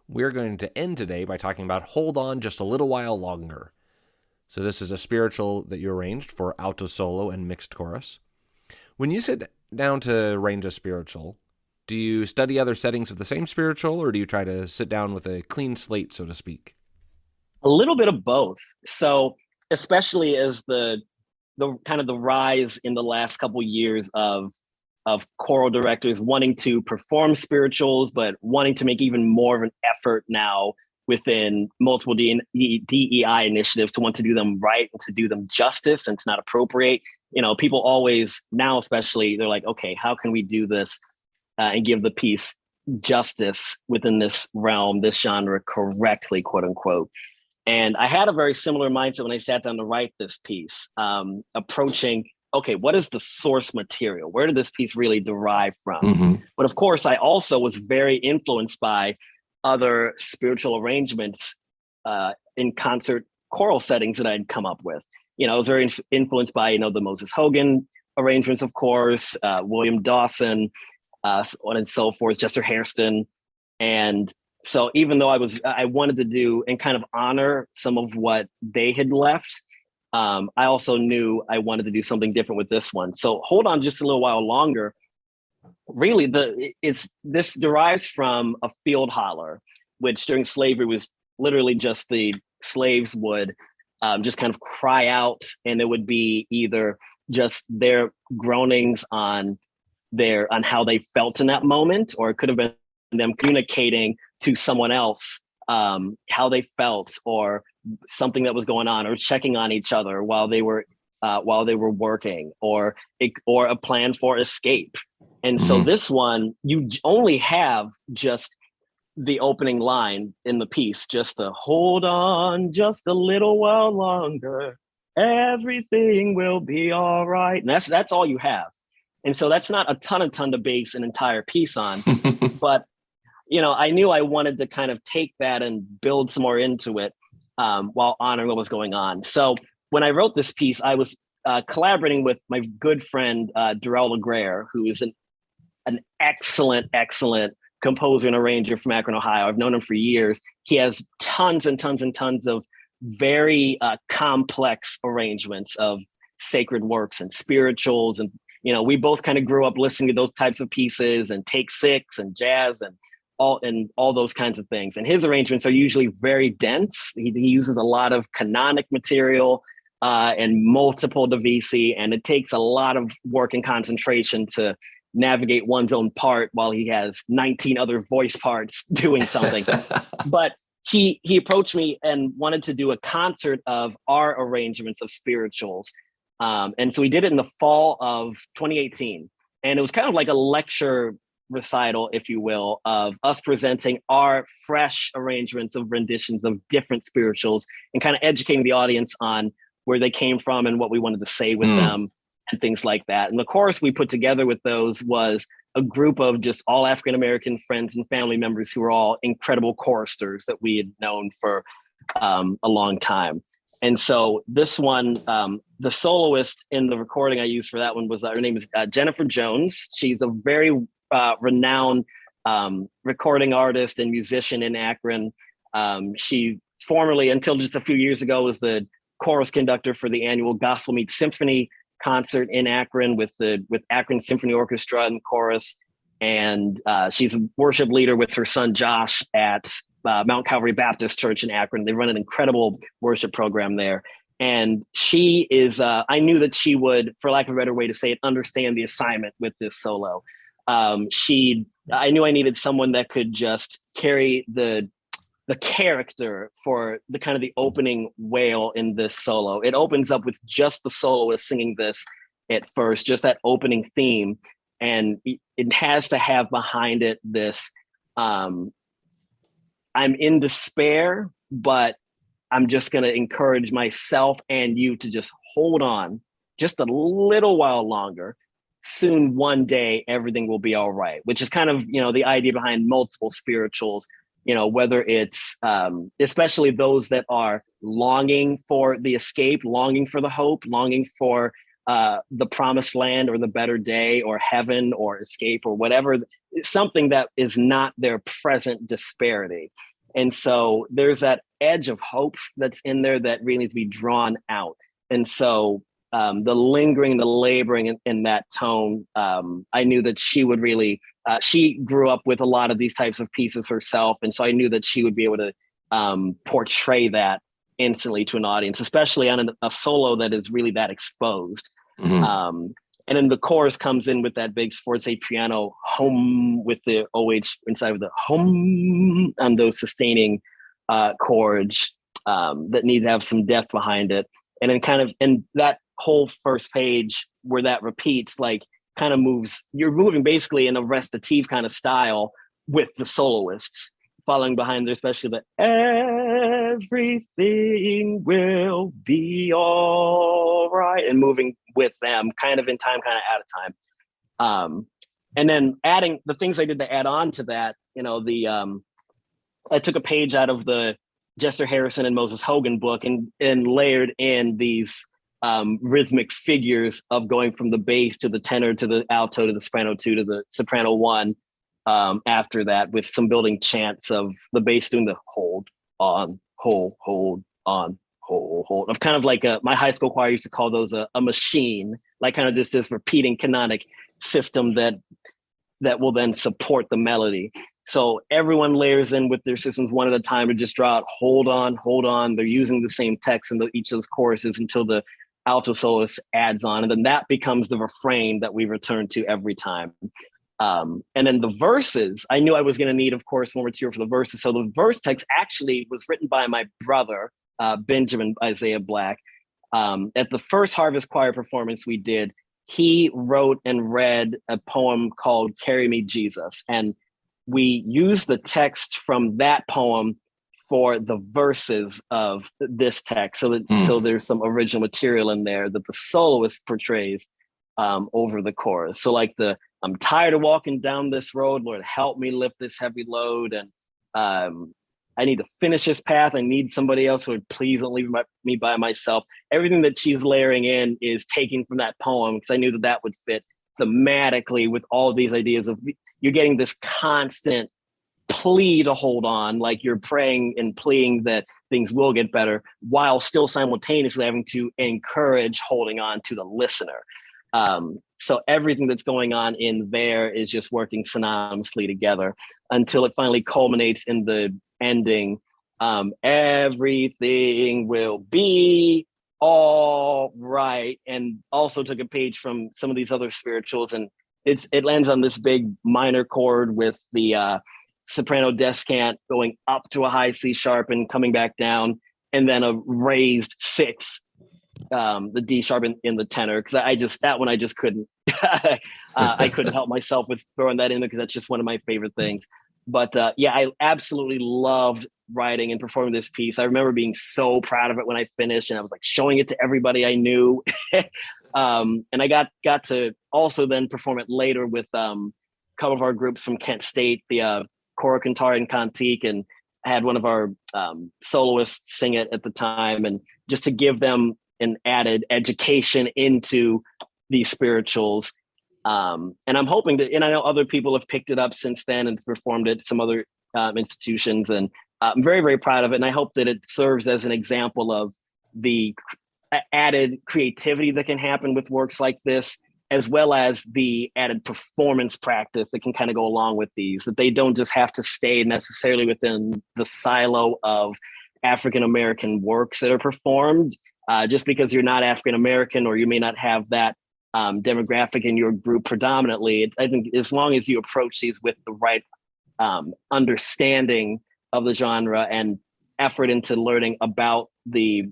We're going to end today by talking about Hold On Just a Little While Longer. So this is a spiritual that you arranged for alto solo and mixed chorus. When you sit down to arrange a spiritual, do you study other settings of the same spiritual, or do you try to sit down with a clean slate, so to speak? A little bit of both. So especially as the kind of the rise in the last couple of years of choral directors wanting to perform spirituals, but wanting to make even more of an effort now within multiple DEI initiatives to want to do them right and to do them justice and to not appropriate. People always now, especially, they're like, okay, how can we do this and give the piece justice within this realm, this genre correctly, quote unquote. And I had a very similar mindset when I sat down to write this piece, approaching, okay, what is the source material? Where did this piece really derive from? Mm-hmm. But of course, I also was very influenced by other spiritual arrangements in concert choral settings that I'd come up with. I was very influenced by, the Moses Hogan arrangements, of course, William Dawson, so on and so forth, Chester Hairston. And so even though I wanted to do and kind of honor some of what they had left, I also knew I wanted to do something different with this one. So Hold On Just a Little While Longer, really this derives from a field holler, which during slavery was literally just the slaves would just kind of cry out, and it would be either just their groanings on how they felt in that moment, or it could have been them communicating to someone else how they felt, or something that was going on, or checking on each other while they were working, or a plan for escape. And so this one, you only have just the opening line in the piece, just the hold on just a little while longer, everything will be all right. And that's all you have. And so that's not a ton to base an entire piece on, but I knew I wanted to kind of take that and build some more into it while honoring what was going on. So when I wrote this piece, I was collaborating with my good friend, Darrell LeGrare, who is an excellent composer and arranger from Akron, Ohio. I've known him for years. He has tons and tons and tons of very complex arrangements of sacred works and spirituals. And, we both kind of grew up listening to those types of pieces, and Take Six and jazz and all those kinds of things. And his arrangements are usually very dense. He uses a lot of canonic material and multiple divisi, and it takes a lot of work and concentration to navigate one's own part while he has 19 other voice parts doing something. But he approached me and wanted to do a concert of our arrangements of spirituals. And so we did it in the fall of 2018. And it was kind of like a lecture recital, if you will, of us presenting our fresh arrangements of renditions of different spirituals and kind of educating the audience on where they came from and what we wanted to say with them and things like that. And the chorus we put together with those was a group of just all African-American friends and family members who were all incredible choristers that we had known for a long time. And so this one, the soloist in the recording I used for that one was, her name is Jennifer Jones. She's a very renowned recording artist and musician in Akron. She formerly, until just a few years ago, was the chorus conductor for the annual Gospel Meets Symphony concert in Akron with Akron Symphony Orchestra and chorus. And she's a worship leader with her son Josh at Mount Calvary Baptist Church in Akron. They run an incredible worship program there. And she is, I knew that she would, for lack of a better way to say it, understand the assignment with this solo. I knew I needed someone that could just carry the character for the kind of the opening wail in this solo. It opens up with just the soloist singing this at first, just that opening theme. And it has to have behind it this, I'm in despair, but I'm just going to encourage myself and you to just hold on just a little while longer. Soon, one day, everything will be all right, which is kind of, the idea behind multiple spirituals, whether it's especially those that are longing for the escape, longing for the hope, longing for the promised land or the better day or heaven or escape or whatever, something that is not their present disparity. And so there's that edge of hope that's in there that really needs to be drawn out. And so the lingering, the laboring in that tone, I knew that she would really, she grew up with a lot of these types of pieces herself. And so I knew that she would be able to portray that instantly to an audience, especially on a solo that is really that exposed. And then the chorus comes in with that big forte piano hum with the OH inside of the hum on those sustaining chords that need to have some depth behind it. And then kind of, and that whole first page where that repeats, like kind of moves, you're moving basically in a recitative kind of style with the soloists following behind there, especially the everything will be all right, and moving with them kind of in time, kind of out of time. And then adding the things I did to add on to that, you know, I took a page out of the Jester Harrison and Moses Hogan book and layered in these rhythmic figures of going from the bass to the tenor to the alto to the soprano 2 to the soprano 1 after that, with some building chants of the bass doing the hold on, hold on, hold. Of kind of like my high school choir used to call those a machine, like kind of just this repeating canonic system that will then support the melody. So everyone layers in with their systems one at a time to just draw out, hold on. They're using the same text in each of those choruses until the alto soloist adds on. And then that becomes the refrain that we return to every time. And then the verses, I knew I was going to need, of course, more material for the verses. So the verse text actually was written by my brother, Benjamin Isaiah Black. At the first Harvest Choir performance we did, he wrote and read a poem called Carry Me, Jesus. And we used the text from that poem for the verses of this text. So there's some original material in there that the soloist portrays over the chorus. So like I'm tired of walking down this road, Lord, help me lift this heavy load. And I need to finish this path. I need somebody else, so please don't leave me by myself. Everything that she's layering in is taken from that poem, because I knew that would fit thematically with all of these ideas of, you're getting this constant plea to hold on, like you're praying and pleading that things will get better, while still simultaneously having to encourage holding on to the listener. So everything that's going on in there is just working synonymously together until it finally culminates in the ending. Everything will be all right. And also took a page from some of these other spirituals, and it lands on this big minor chord with the soprano descant going up to a high C sharp and coming back down, and then a raised 6, the D sharp in the tenor, because I just couldn't I couldn't help myself with throwing that in there, because that's just one of my favorite things. But yeah, I absolutely loved writing and performing this piece. I remember being so proud of it when I finished, and I was like showing it to everybody I knew. And I got to also then perform it later with a couple of our groups from Kent State, the Coro Cantare and Cantique, and I had one of our soloists sing it at the time, and just to give them an added education into these spirituals. And I'm hoping that, and I know other people have picked it up since then and performed it at some other institutions, and I'm very, very proud of it. And I hope that it serves as an example of the added creativity that can happen with works like this, as well as the added performance practice that can kind of go along with these, that they don't just have to stay necessarily within the silo of African-American works that are performed. Just because you're not African-American, or you may not have that demographic in your group predominantly, I think as long as you approach these with the right understanding of the genre and effort into learning about the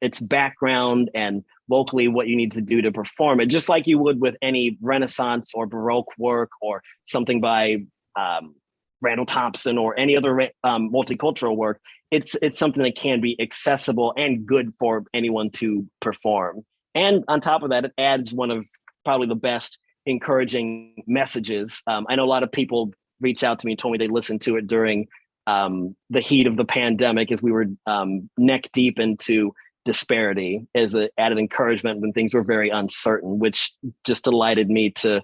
its background and locally what you need to do to perform it, just like you would with any Renaissance or Baroque work or something by Randall Thompson or any other multicultural work. It's something that can be accessible and good for anyone to perform. And on top of that, it adds one of probably the best encouraging messages. I know a lot of people reached out to me and told me they listened to it during the heat of the pandemic, as we were neck deep into disparity, as an added encouragement when things were very uncertain, which just delighted me to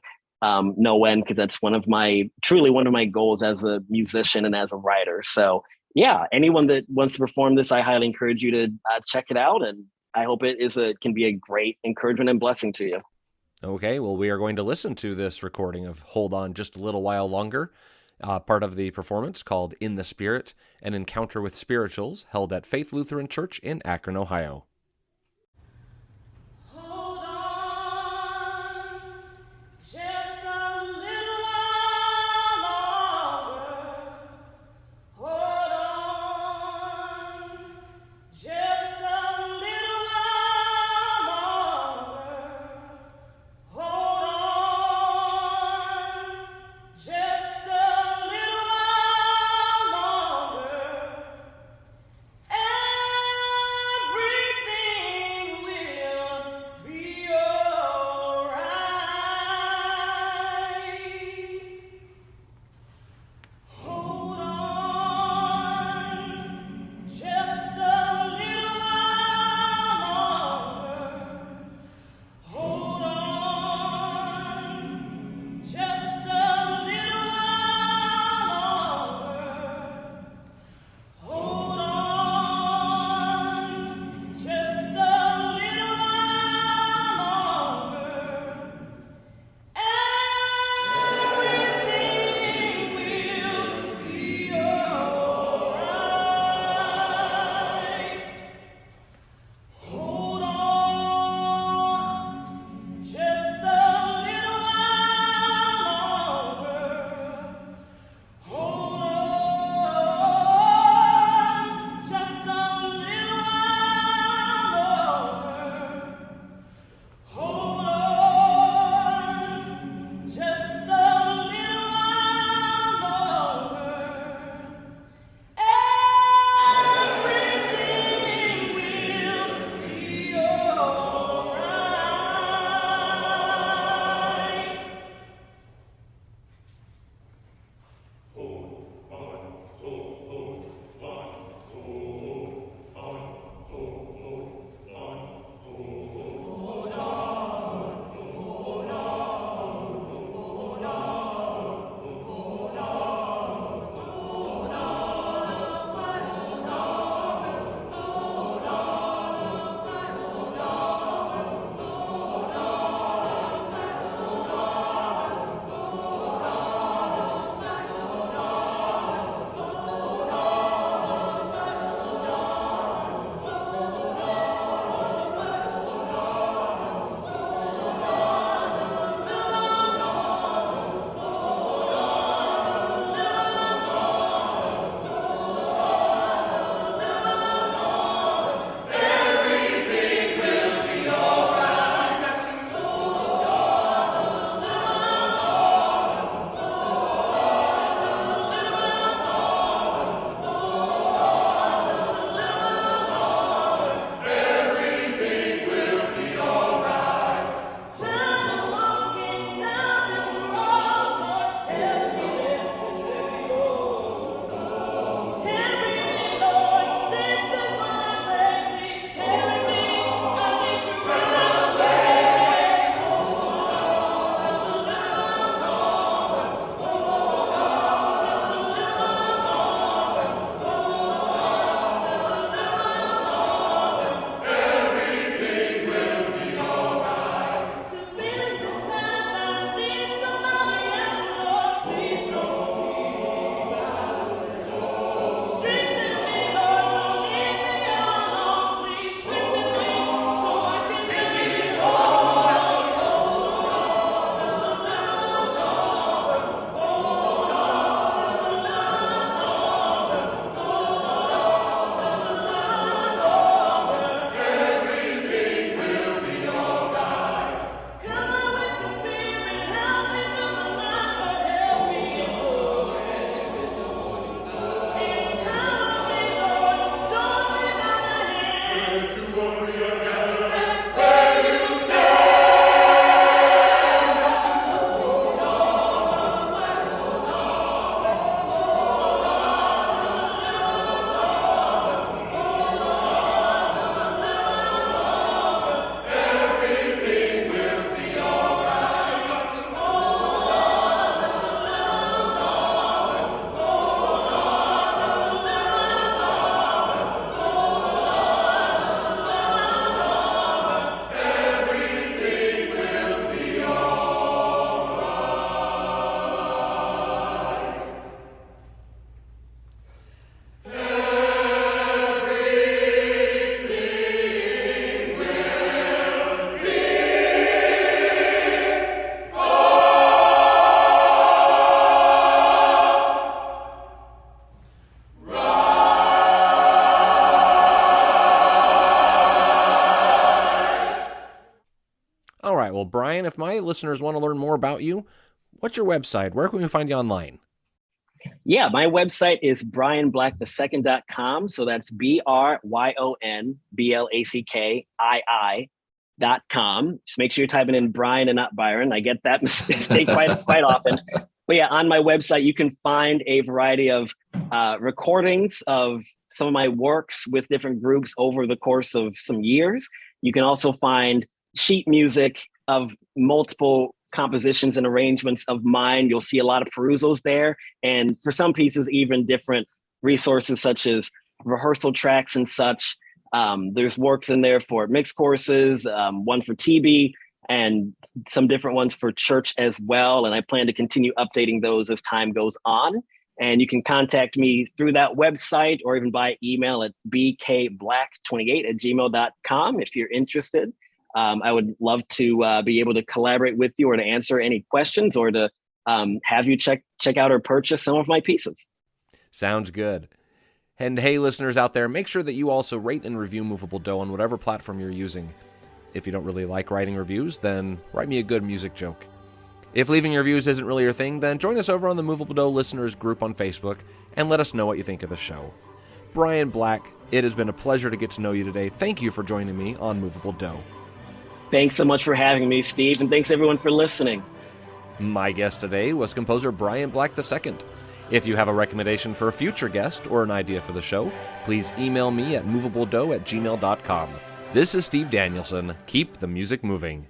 know when, because that's truly one of my goals as a musician and as a writer. So yeah, anyone that wants to perform this, I highly encourage you to check it out. And I hope it can be a great encouragement and blessing to you. Okay, well, we are going to listen to this recording of Hold On Just a Little While Longer, part of the performance called In the Spirit, an encounter with spirituals held at Faith Lutheran Church in Akron, Ohio. Bryon, if my listeners want to learn more about you, what's your website? Where can we find you online? Yeah, my website is BryonBlackII.com. So that's BryonBlackii.com. Just make sure you're typing in Bryon and not Byron. I get that mistake quite often. But yeah, on my website, you can find a variety of recordings of some of my works with different groups over the course of some years. You can also find sheet music of multiple compositions and arrangements of mine. You'll see a lot of perusals there. And for some pieces, even different resources such as rehearsal tracks and such. There's works in there for mix courses, one for TB, and some different ones for church as well. And I plan to continue updating those as time goes on. And you can contact me through that website or even by email at bkblack28@gmail.com if you're interested. I would love to be able to collaborate with you or to answer any questions or to have you check out or purchase some of my pieces. Sounds good. And hey, listeners out there, make sure that you also rate and review Moveable Do on whatever platform you're using. If you don't really like writing reviews, then write me a good music joke. If leaving reviews isn't really your thing, then join us over on the Moveable Do listeners group on Facebook and let us know what you think of the show. Bryon Black, it has been a pleasure to get to know you today. Thank you for joining me on Moveable Do. Thanks so much for having me, Steve, and thanks everyone for listening. My guest today was composer Bryon Black II. If you have a recommendation for a future guest or an idea for the show, please email me at moveabledo@gmail.com. This is Steve Danielson. Keep the music moving.